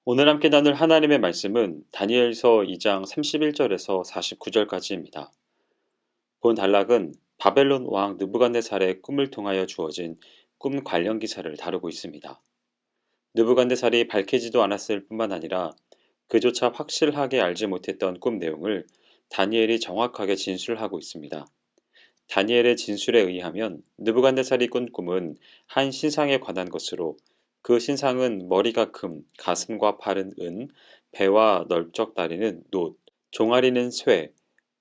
오늘 함께 나눌 하나님의 말씀은 다니엘서 2장 31절에서 49절까지입니다. 본 단락은 바벨론 왕 느부갓네살의 꿈을 통하여 주어진 꿈 관련 기사를 다루고 있습니다. 느부갓네살이 밝히지도 않았을 뿐만 아니라 그조차 확실하게 알지 못했던 꿈 내용을 다니엘이 정확하게 진술하고 있습니다. 다니엘의 진술에 의하면 느부갓네살이 꾼 꿈은 한 신상에 관한 것으로, 그 신상은 머리가 금, 가슴과 팔은 은, 배와 넓적 다리는 놋, 종아리는 쇠,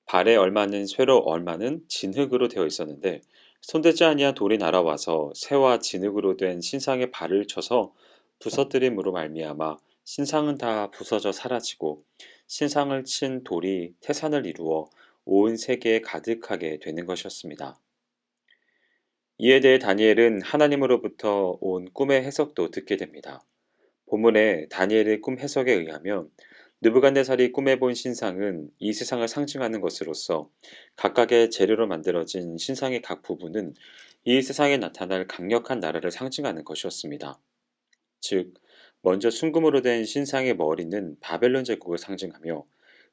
발에 얼마는 쇠로 얼마는 진흙으로 되어 있었는데, 손대지 아니한 돌이 날아와서 쇠와 진흙으로 된 신상의 발을 쳐서 부서뜨림으로 말미암아 신상은 다 부서져 사라지고, 신상을 친 돌이 태산을 이루어 온 세계에 가득하게 되는 것이었습니다. 이에 대해 다니엘은 하나님으로부터 온 꿈의 해석도 듣게 됩니다. 본문의 다니엘의 꿈 해석에 의하면 느부갓네살이 꿈에 본 신상은 이 세상을 상징하는 것으로서, 각각의 재료로 만들어진 신상의 각 부분은 이 세상에 나타날 강력한 나라를 상징하는 것이었습니다. 즉, 먼저 순금으로 된 신상의 머리는 바벨론 제국을 상징하며,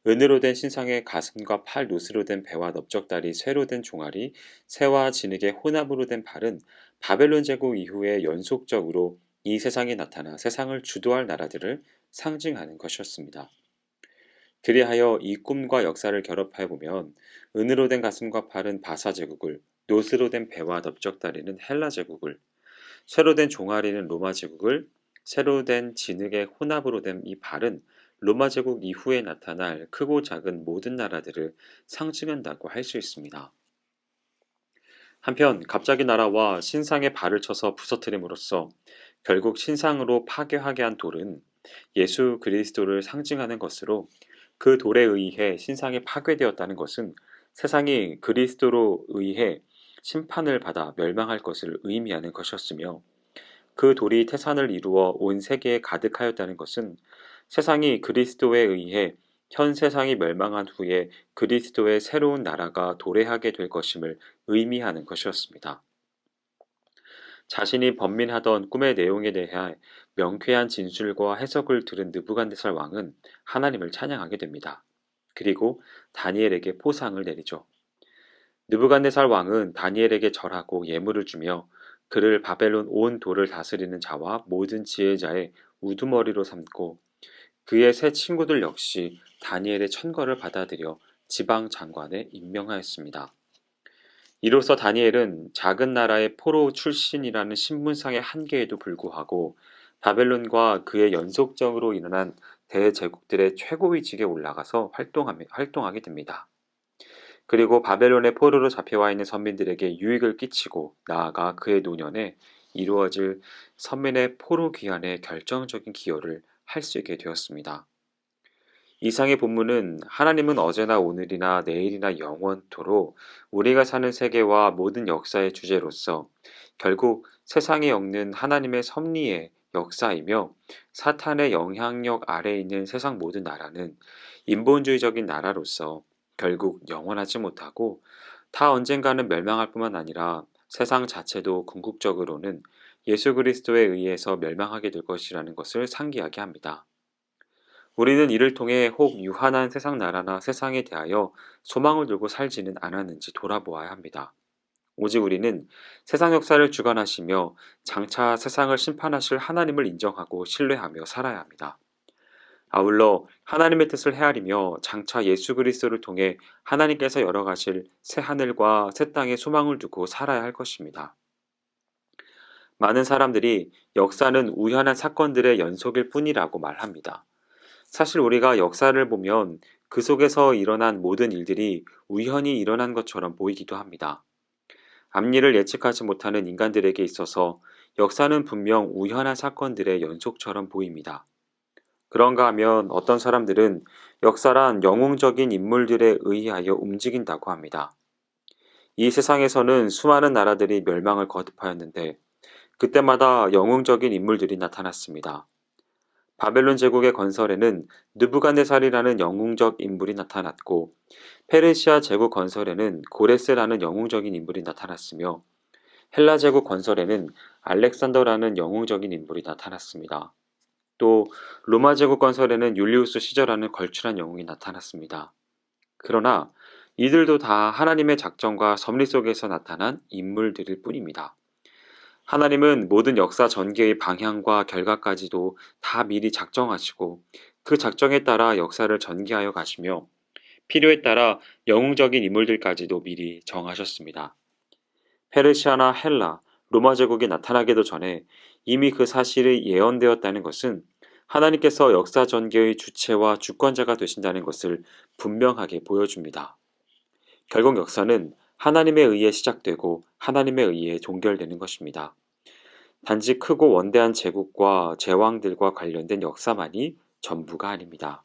은으로 된 신상의 가슴과 팔, 놋으로 된 배와 넓적다리, 쇠로 된 종아리, 쇠와 진흙의 혼합으로 된 발은 바벨론 제국 이후에 연속적으로 이 세상에 나타나 세상을 주도할 나라들을 상징하는 것이었습니다. 그리하여 이 꿈과 역사를 결합해 보면 은으로 된 가슴과 팔은 바사 제국을, 놋으로 된 배와 넓적다리는 헬라 제국을, 쇠로 된 종아리는 로마 제국을, 쇠로 된 진흙의 혼합으로 된 이 발은 로마 제국 이후에 나타날 크고 작은 모든 나라들을 상징한다고 할 수 있습니다. 한편 갑자기 날아와 신상의 발을 쳐서 부서뜨림으로써 결국 신상으로 파괴하게 한 돌은 예수 그리스도를 상징하는 것으로, 그 돌에 의해 신상이 파괴되었다는 것은 세상이 그리스도로 의해 심판을 받아 멸망할 것을 의미하는 것이었으며, 그 돌이 태산을 이루어 온 세계에 가득하였다는 것은 세상이 그리스도에 의해 현 세상이 멸망한 후에 그리스도의 새로운 나라가 도래하게 될 것임을 의미하는 것이었습니다. 자신이 번민하던 꿈의 내용에 대해 명쾌한 진술과 해석을 들은 느부갓네살 왕은 하나님을 찬양하게 됩니다. 그리고 다니엘에게 포상을 내리죠. 느부갓네살 왕은 다니엘에게 절하고 예물을 주며 그를 바벨론 온 도를 다스리는 자와 모든 지혜자의 우두머리로 삼고, 그의 세 친구들 역시 다니엘의 천거를 받아들여 지방 장관에 임명하였습니다. 이로써 다니엘은 작은 나라의 포로 출신이라는 신분상의 한계에도 불구하고 바벨론과 그의 연속적으로 일어난 대제국들의 최고위직에 올라가서 활동하게 됩니다. 그리고 바벨론의 포로로 잡혀와 있는 선민들에게 유익을 끼치고, 나아가 그의 노년에 이루어질 선민의 포로 귀환에 결정적인 기여를 할 수 있게 되었습니다. 이상의 본문은 하나님은 어제나 오늘이나 내일이나 영원토록 우리가 사는 세계와 모든 역사의 주제로서 결국 세상에 엮는 하나님의 섭리의 역사이며, 사탄의 영향력 아래에 있는 세상 모든 나라는 인본주의적인 나라로서 결국 영원하지 못하고 다 언젠가는 멸망할 뿐만 아니라 세상 자체도 궁극적으로는 예수 그리스도에 의해서 멸망하게 될 것이라는 것을 상기하게 합니다. 우리는 이를 통해 혹 유한한 세상 나라나 세상에 대하여 소망을 두고 살지는 않았는지 돌아보아야 합니다. 오직 우리는 세상 역사를 주관하시며 장차 세상을 심판하실 하나님을 인정하고 신뢰하며 살아야 합니다. 아울러 하나님의 뜻을 헤아리며 장차 예수 그리스도를 통해 하나님께서 열어가실 새 하늘과 새 땅에 소망을 두고 살아야 할 것입니다. 많은 사람들이 역사는 우연한 사건들의 연속일 뿐이라고 말합니다. 사실 우리가 역사를 보면 그 속에서 일어난 모든 일들이 우연히 일어난 것처럼 보이기도 합니다. 앞일을 예측하지 못하는 인간들에게 있어서 역사는 분명 우연한 사건들의 연속처럼 보입니다. 그런가 하면 어떤 사람들은 역사란 영웅적인 인물들에 의하여 움직인다고 합니다. 이 세상에서는 수많은 나라들이 멸망을 거듭하였는데 그때마다 영웅적인 인물들이 나타났습니다. 바벨론 제국의 건설에는 느부갓네살이라는 영웅적 인물이 나타났고, 페르시아 제국 건설에는 고레스라는 영웅적인 인물이 나타났으며, 헬라 제국 건설에는 알렉산더라는 영웅적인 인물이 나타났습니다. 또 로마 제국 건설에는 율리우스 시저라는 걸출한 영웅이 나타났습니다. 그러나 이들도 다 하나님의 작정과 섭리 속에서 나타난 인물들일 뿐입니다. 하나님은 모든 역사 전개의 방향과 결과까지도 다 미리 작정하시고 그 작정에 따라 역사를 전개하여 가시며 필요에 따라 영웅적인 인물들까지도 미리 정하셨습니다. 페르시아나 헬라, 로마 제국이 나타나기도 전에 이미 그 사실이 예언되었다는 것은 하나님께서 역사 전개의 주체와 주권자가 되신다는 것을 분명하게 보여줍니다. 결국 역사는 하나님에 의해 시작되고 하나님에 의해 종결되는 것입니다. 단지 크고 원대한 제국과 제왕들과 관련된 역사만이 전부가 아닙니다.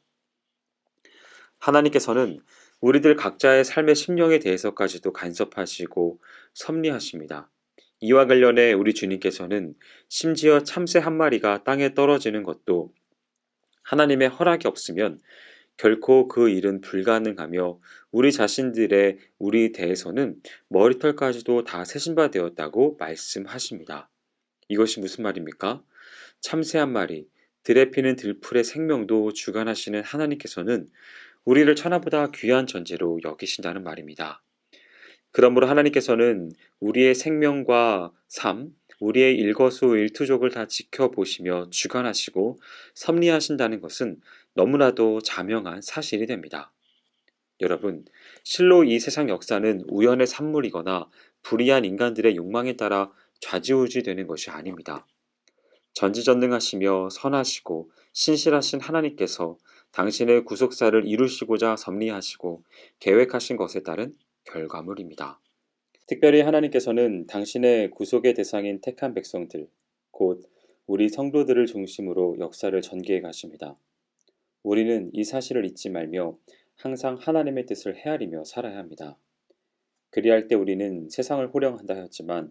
하나님께서는 우리들 각자의 삶의 심령에 대해서까지도 간섭하시고 섭리하십니다. 이와 관련해 우리 주님께서는 심지어 참새 한 마리가 땅에 떨어지는 것도 하나님의 허락이 없으면 결코 그 일은 불가능하며 우리 자신들의 우리 대해서는 머리털까지도 다 세신 바 되었다고 말씀하십니다. 이것이 무슨 말입니까? 참새 한 마리, 들에 피는 들풀의 생명도 주관하시는 하나님께서는 우리를 천하보다 귀한 존재로 여기신다는 말입니다. 그러므로 하나님께서는 우리의 생명과 삶, 우리의 일거수일투족을 다 지켜보시며 주관하시고 섭리하신다는 것은 너무나도 자명한 사실이 됩니다. 여러분, 실로 이 세상 역사는 우연의 산물이거나 불의한 인간들의 욕망에 따라 좌지우지되는 것이 아닙니다. 전지전능하시며 선하시고 신실하신 하나님께서 당신의 구속사를 이루시고자 섭리하시고 계획하신 것에 따른 결과물입니다. 특별히 하나님께서는 당신의 구속의 대상인 택한 백성들, 곧 우리 성도들을 중심으로 역사를 전개해 가십니다. 우리는 이 사실을 잊지 말며 항상 하나님의 뜻을 헤아리며 살아야 합니다. 그리할 때 우리는 세상을 호령한다 하였지만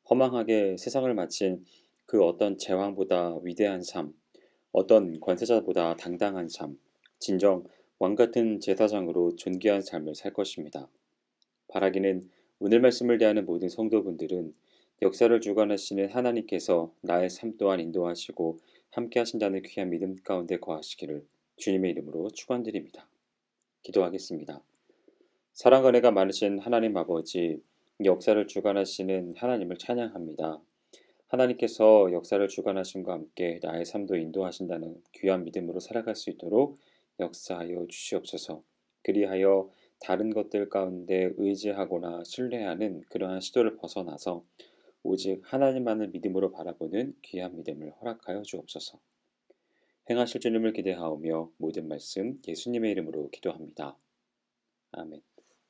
허망하게 세상을 마친 그 어떤 제왕보다 위대한 삶, 어떤 권세자보다 당당한 삶, 진정 왕같은 제사장으로 존귀한 삶을 살 것입니다. 바라기는 오늘 말씀을 대하는 모든 성도분들은 역사를 주관하시는 하나님께서 나의 삶 또한 인도하시고 함께 하신다는 귀한 믿음 가운데 거하시기를 주님의 이름으로 축원드립니다. 기도하겠습니다. 사랑과 은혜가 많으신 하나님 아버지, 역사를 주관하시는 하나님을 찬양합니다. 하나님께서 역사를 주관하심과 함께 나의 삶도 인도하신다는 귀한 믿음으로 살아갈 수 있도록 역사하여 주시옵소서. 그리하여 다른 것들 가운데 의지하거나 신뢰하는 그러한 시도를 벗어나서 오직 하나님만을 믿음으로 바라보는 귀한 믿음을 허락하여 주옵소서. 행하실 주님을 기대하오며 모든 말씀 예수님의 이름으로 기도합니다. 아멘.